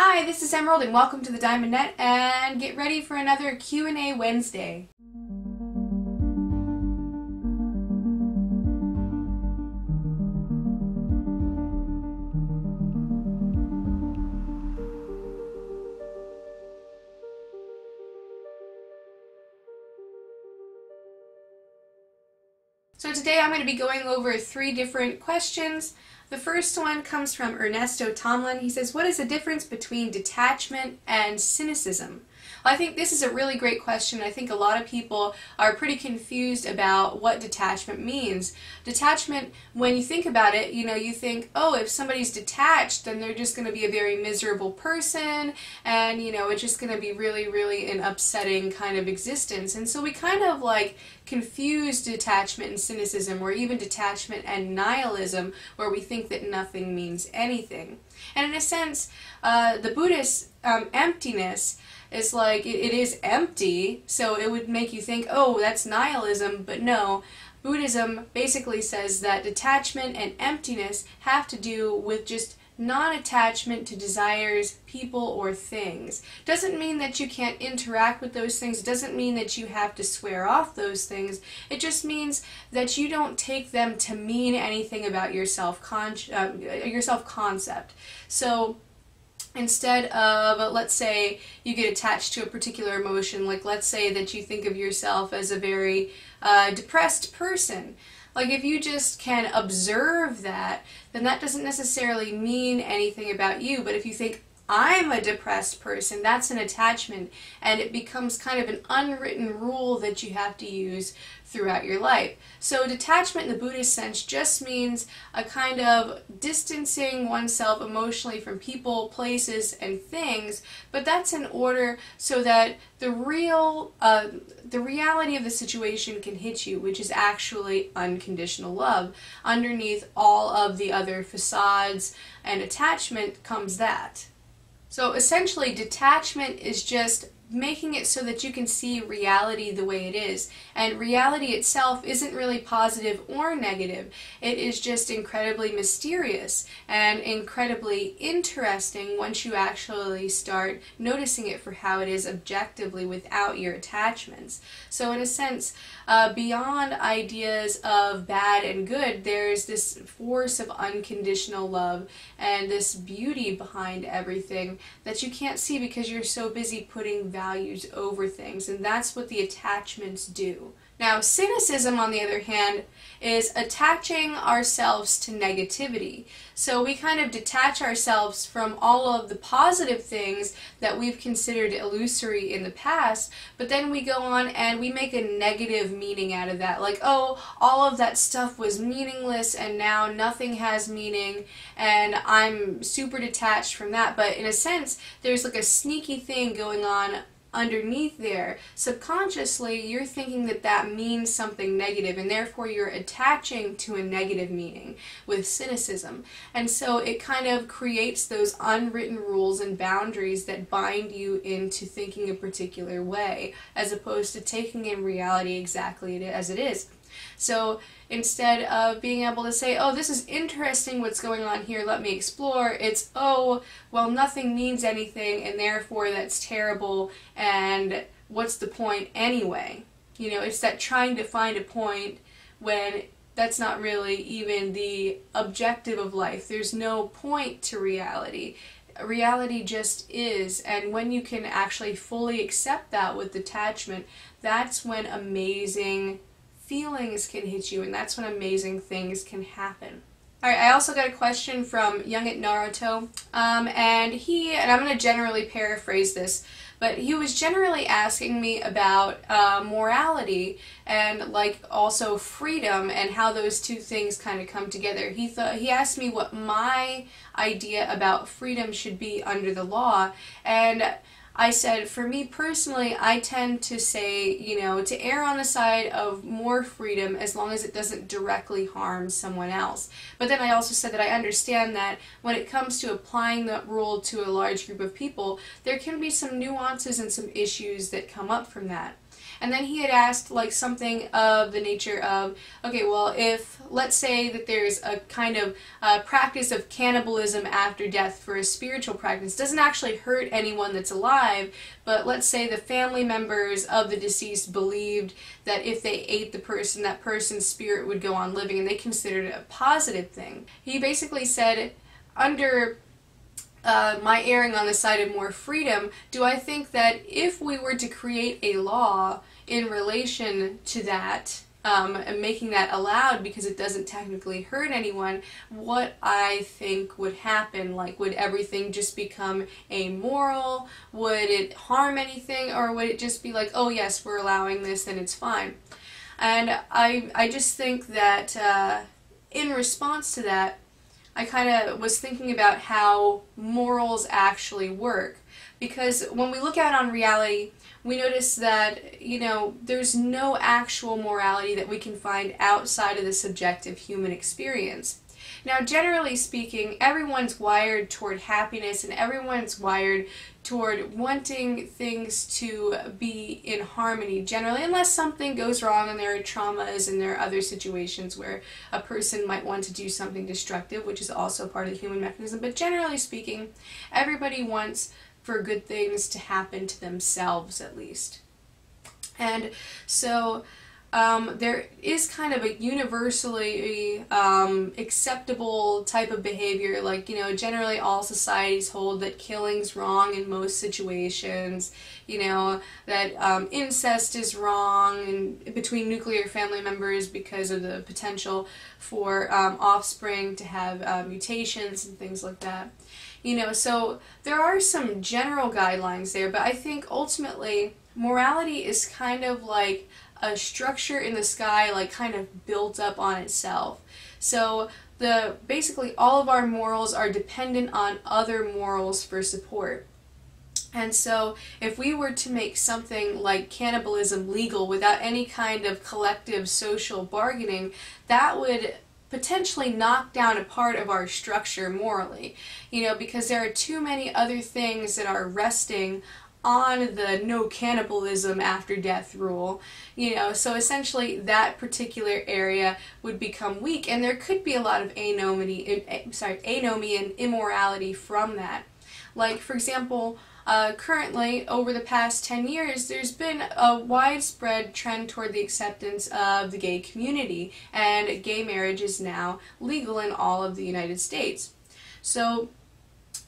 Hi, this is Emerald and welcome to the Diamond Net, and get ready for another Q&A Wednesday. So today I'm going to be going over 3 different questions. The first one comes from Ernesto Tomlin. He says, what is the difference between detachment and cynicism? Well, I think this is a really great question. I think a lot of people are pretty confused about what detachment means. Detachment, when you think about it, you think, oh, if somebody's detached, then they're just going to be a very miserable person, and, it's just going to be really, really an upsetting kind of existence. And so we kind of confuse detachment and cynicism, or even detachment and nihilism, where we think that nothing means anything. And in a sense, the Buddhist emptiness is it is empty, so it would make you think, oh, that's nihilism, but no. Buddhism basically says that detachment and emptiness have to do with just non-attachment to desires, people, or things. Doesn't mean that you can't interact with those things, doesn't mean that you have to swear off those things. It just means that you don't take them to mean anything about your self-concept. So instead of, let's say, you get attached to a particular emotion, let's say that you think of yourself as a very depressed person. If you just can observe that, then that doesn't necessarily mean anything about you. But if you think, I'm a depressed person, that's an attachment, and it becomes kind of an unwritten rule that you have to use throughout your life. So detachment in the Buddhist sense just means a kind of distancing oneself emotionally from people, places, and things, but that's in order so that the reality of the situation can hit you, which is actually unconditional love. Underneath all of the other facades and attachment comes that. So essentially, detachment is just making it so that you can see reality the way it is. And reality itself isn't really positive or negative. It is just incredibly mysterious and incredibly interesting once you actually start noticing it for how it is objectively without your attachments. So in a sense, beyond ideas of bad and good, there's this force of unconditional love and this beauty behind everything that you can't see because you're so busy putting values over things, and that's what the attachments do. Now, cynicism, on the other hand, is attaching ourselves to negativity. So we kind of detach ourselves from all of the positive things that we've considered illusory in the past, but then we go on and we make a negative meaning out of that. Oh, all of that stuff was meaningless and now nothing has meaning, and I'm super detached from that. But in a sense, there's a sneaky thing going on underneath there. Subconsciously, you're thinking that that means something negative, and therefore you're attaching to a negative meaning with cynicism. And so it kind of creates those unwritten rules and boundaries that bind you into thinking a particular way, as opposed to taking in reality exactly as it is. So instead of being able to say, oh, this is interesting what's going on here, let me explore, it's, oh, well, nothing means anything, and therefore that's terrible, and what's the point anyway? It's that trying to find a point when that's not really even the objective of life. There's no point to reality. Reality just is, and when you can actually fully accept that with detachment, that's when amazing feelings can hit you, and that's when amazing things can happen. Alright, I also got a question from Young at Naruto, and I'm going to generally paraphrase this, but he was generally asking me about morality and also freedom and how those two things kind of come together. He asked me what my idea about freedom should be under the law, and I said, for me personally, I tend to say, to err on the side of more freedom as long as it doesn't directly harm someone else. But then I also said that I understand that when it comes to applying that rule to a large group of people, there can be some nuances and some issues that come up from that. And then he had asked like something of the nature of, okay, well, if let's say that there's a kind of practice of cannibalism after death for a spiritual practice, doesn't actually hurt anyone that's alive, but let's say the family members of the deceased believed that if they ate the person, that person's spirit would go on living, and they considered it a positive thing. He basically said, under my erring on the side of more freedom, do I think that if we were to create a law in relation to that, and making that allowed because it doesn't technically hurt anyone, what I think would happen? Like, would everything just become amoral? Would it harm anything? Or would it just be like, oh yes, we're allowing this and it's fine? And I just think that in response to that, I kind of was thinking about how morals actually work. Because when we look out on reality, we notice that, you know, there's no actual morality that we can find outside of the subjective human experience. Now, generally speaking, everyone's wired toward happiness and everyone's wired toward wanting things to be in harmony generally, unless something goes wrong and there are traumas and there are other situations where a person might want to do something destructive, which is also part of the human mechanism. But generally speaking, everybody wants for good things to happen to themselves, at least. And so there is kind of a universally acceptable type of behavior, like, you know, generally all societies hold that killing's wrong in most situations, you know, that incest is wrong and between nuclear family members because of the potential for offspring to have mutations and things like that. You know, so there are some general guidelines there, but I think ultimately morality is kind of like a structure in the sky, like kind of built up on itself. So basically all of our morals are dependent on other morals for support. And so if we were to make something like cannibalism legal without any kind of collective social bargaining, that would potentially knock down a part of our structure morally, you know, because there are too many other things that are resting on the no cannibalism after death rule, you know, so essentially that particular area would become weak, and there could be a lot of anomie and immorality from that. Like, for example, currently, over the past 10 years, there's been a widespread trend toward the acceptance of the gay community, and gay marriage is now legal in all of the United States. So,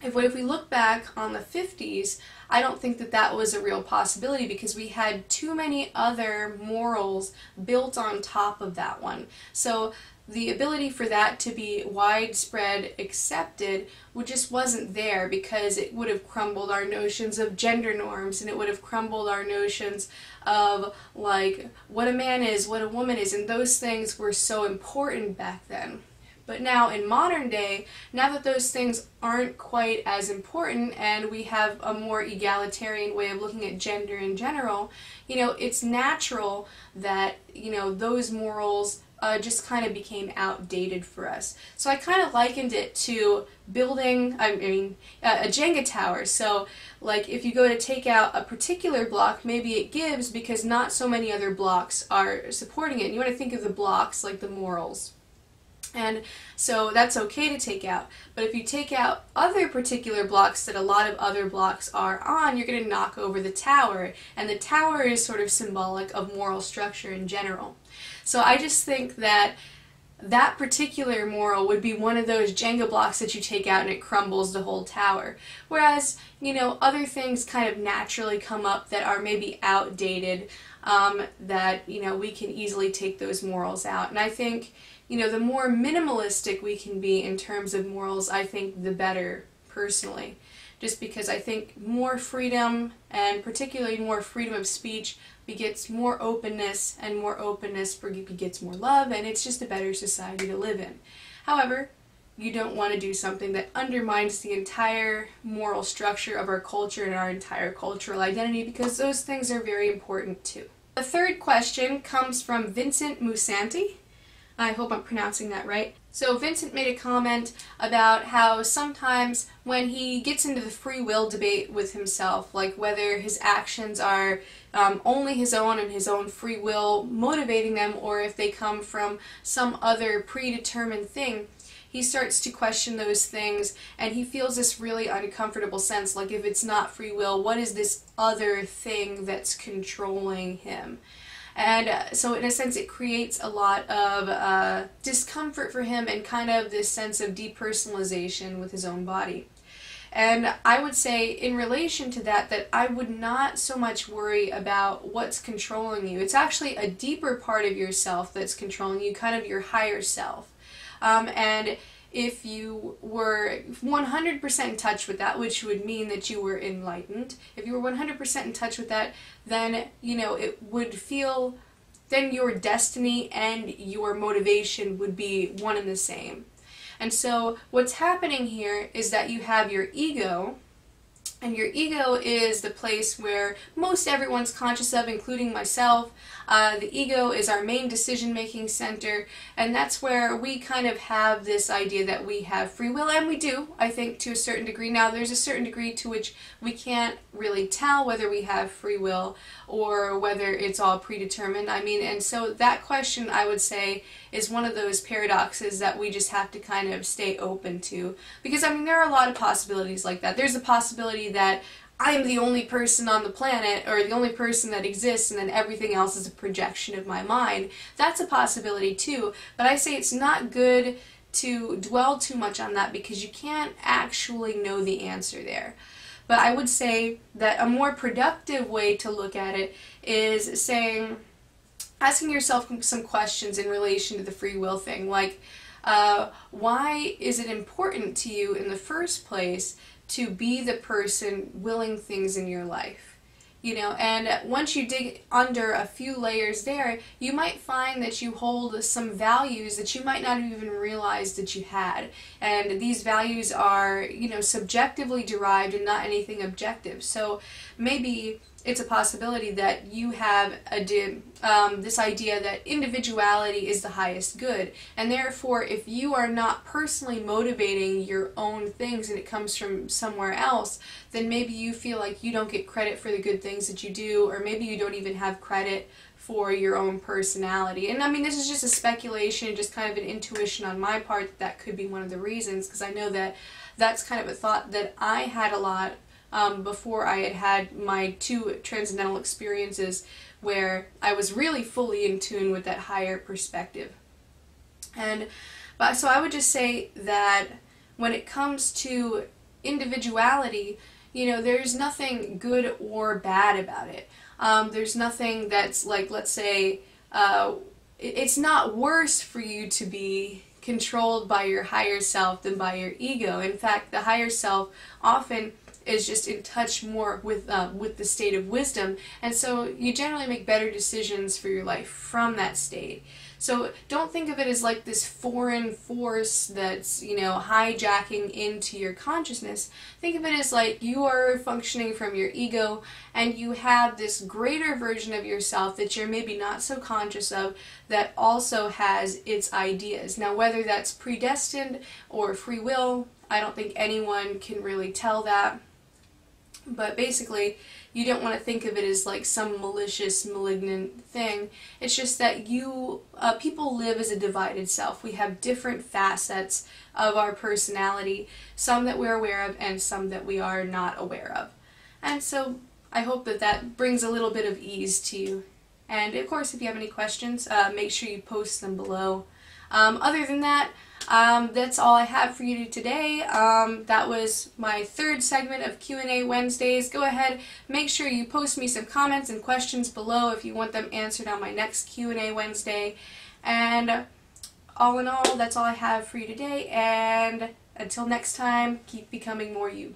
if we look back on the 50s, I don't think that that was a real possibility because we had too many other morals built on top of that one. So the ability for that to be widespread accepted just wasn't there, because it would have crumbled our notions of gender norms, and it would have crumbled our notions of like what a man is, what a woman is, and those things were so important back then. But now in modern day, now that those things aren't quite as important and we have a more egalitarian way of looking at gender in general, you know, it's natural that, you know, those morals just kind of became outdated for us. So I kind of likened it to building, a Jenga tower. So like if you go to take out a particular block, maybe it gives because not so many other blocks are supporting it. And you want to think of the blocks like the morals. And so that's okay to take out. But if you take out other particular blocks that a lot of other blocks are on, you're going to knock over the tower. And the tower is sort of symbolic of moral structure in general. So I just think that that particular moral would be one of those Jenga blocks that you take out and it crumbles the whole tower. Whereas, you know, other things kind of naturally come up that are maybe outdated, that, you know, we can easily take those morals out. And I think, you know, the more minimalistic we can be in terms of morals, I think the better, personally. Just because I think more freedom, and particularly more freedom of speech, begets more openness, and more openness begets more love, and it's just a better society to live in. However, you don't want to do something that undermines the entire moral structure of our culture and our entire cultural identity, because those things are very important too. The third question comes from Vincent Musanti. I hope I'm pronouncing that right. So Vincent made a comment about how sometimes when he gets into the free will debate with himself, like whether his actions are only his own and his own free will motivating them, or if they come from some other predetermined thing, he starts to question those things, and he feels this really uncomfortable sense, like if it's not free will, what is this other thing that's controlling him? And so in a sense it creates a lot of discomfort for him and kind of this sense of depersonalization with his own body. And I would say in relation to that, that I would not so much worry about what's controlling you. It's actually a deeper part of yourself that's controlling you, kind of your higher self. And if you were 100% in touch with that, which would mean that you were enlightened, if you were 100% in touch with that, then, it would feel, then your destiny and your motivation would be one and the same. And so what's happening here is that you have your ego, and your ego is the place where most everyone's conscious of, including myself. The ego is our main decision-making center, and that's where we kind of have this idea that we have free will, and we do, I think, to a certain degree. Now, there's a certain degree to which we can't really tell whether we have free will or whether it's all predetermined. And so that question, I would say, is one of those paradoxes that we just have to kind of stay open to. Because, there are a lot of possibilities like that. There's a possibility that I'm the only person on the planet, or the only person that exists, and then everything else is a projection of my mind. That's a possibility too, but I say it's not good to dwell too much on that because you can't actually know the answer there. But I would say that a more productive way to look at it is asking yourself some questions in relation to the free will thing, like why is it important to you in the first place to be the person willing things in your life? And once you dig under a few layers there, you might find that you hold some values that you might not even realize that you had. And these values are, subjectively derived and not anything objective. So maybe it's a possibility that you have this idea that individuality is the highest good, and therefore if you are not personally motivating your own things and it comes from somewhere else, then maybe you feel like you don't get credit for the good things that you do, or maybe you don't even have credit for your own personality. And this is just a speculation, just kind of an intuition on my part that could be one of the reasons, because I know that that's kind of a thought that I had a lot before I had my 2 transcendental experiences where I was really fully in tune with that higher perspective. So I would just say that when it comes to individuality, there's nothing good or bad about it. There's nothing that's like, let's say, it's not worse for you to be controlled by your higher self than by your ego. In fact, the higher self often is just in touch more with the state of wisdom, and so you generally make better decisions for your life from that state. So don't think of it as like this foreign force that's, hijacking into your consciousness. Think of it as like you are functioning from your ego, and you have this greater version of yourself that you're maybe not so conscious of that also has its ideas. Now, whether that's predestined or free will, I don't think anyone can really tell that. But basically, you don't want to think of it as like some malicious, malignant thing. It's just that people live as a divided self. We have different facets of our personality, some that we're aware of and some that we are not aware of. And so I hope that brings a little bit of ease to you. And of course, if you have any questions, make sure you post them below. Other than that, that's all I have for you today. That was my 3rd segment of Q&A Wednesdays. Go ahead, make sure you post me some comments and questions below if you want them answered on my next Q&A Wednesday. And all in all, that's all I have for you today. And until next time, keep becoming more you.